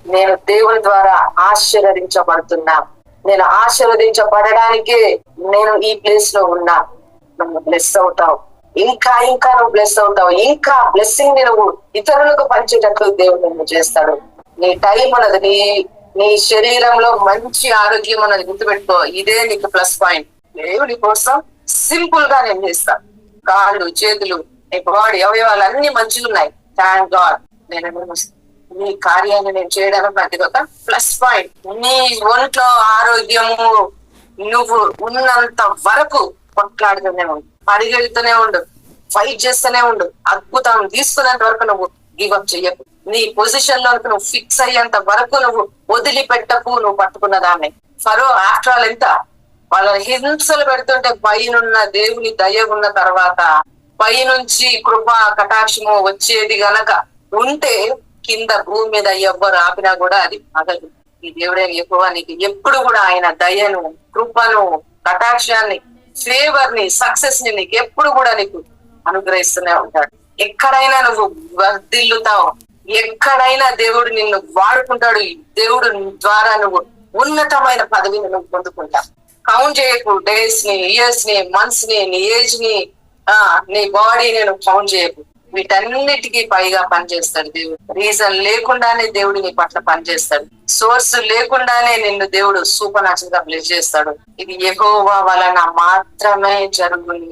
నేను దేవుని ద్వారా ఆశీర్వదించబడుతున్నా. నేను ఆశీర్వదించబడడానికే నేను ఈ ప్లేస్ లో ఉన్నా. నువ్వు బ్లెస్ అవుతావు, ఇంకా ఇంకా నువ్వు బ్లెస్ అవుతావు, ఇంకా బ్లెస్సింగ్ ని నువ్వు ఇతరులకు పంచేటట్లు దేవుడు నిన్ను చేస్తాడు. నీ టైం ఉన్నది, నీ శరీరంలో మంచి ఆరోగ్యం ఉన్నది, గుర్తుపెట్టుకో. ఇదే నీకు ప్లస్ పాయింట్. దేవుడి కోసం సింపుల్ గా నేను చేస్తాను. కాళ్ళు, చేతులు, నీ బాడీ అవయవాలు అన్ని మంచిగా ఉన్నాయి. Thank God. నేను నీ కార్యాన్ని నేను చేయడానికి అది ఒక ప్లస్ పాయింట్. నీ ఒంట్లో ఆరోగ్యము నువ్వు ఉన్నంత వరకు కొట్లాడుతూనే ఉండు, పరిగెడుతూనే ఉండు, ఫైట్ చేస్తూనే ఉండు. అద్భుతం తీసుకునేంత వరకు నువ్వు గివప్ చెయ్యకు. నీ పొజిషన్ లో నువ్వు ఫిక్స్ అయ్యేంత వరకు నువ్వు వదిలిపెట్టకు. నువ్వు పట్టుకున్న దాన్ని. ఫరో ఆఫ్టర్ ఆల్ ఎంత వాళ్ళని హింసలు పెడుతుంటే పైనున్న దేవుని దయ ఉన్న తర్వాత పైనుంచి కృప కటాక్షము వచ్చేది గనక ఉంటే కింద భూమి మీద ఎవ్వరు ఆపినా కూడా అది అగదు. ఈ దేవుడే యెహోవా నీకు ఎప్పుడు కూడా ఆయన దయను, కృపను, కటాక్షాన్ని, ఫేవర్ ని, సక్సెస్ ని నీకు ఎప్పుడు కూడా నీకు అనుగ్రహిస్తూనే ఉంటాడు. ఎక్కడైనా నువ్వు వర్ధిల్లుతావు, ఎక్కడైనా దేవుడు నిన్ను వాడుకుంటాడు. దేవుడు ద్వారా నువ్వు ఉన్నతమైన పదవిని నువ్వు పొందుకుంటావు. కౌంట్ చేయకు డేస్ ని, ఇయర్స్ ని, మంత్స్ ని, నీ ఏజ్ ని, నీ బాడీని నువ్వు కౌంట్ చేయకు. వీటన్నిటికీ పైగా పనిచేస్తాడు దేవుడు. రీజన్ లేకుండానే దేవుడు నీ పట్ల పనిచేస్తాడు. సోర్స్ లేకుండానే నిన్ను దేవుడు సూపర్ న్యాచురల్ గా బ్లెస్ చేస్తాడు. ఇది యెహోవా వలన మాత్రమే జరుగును.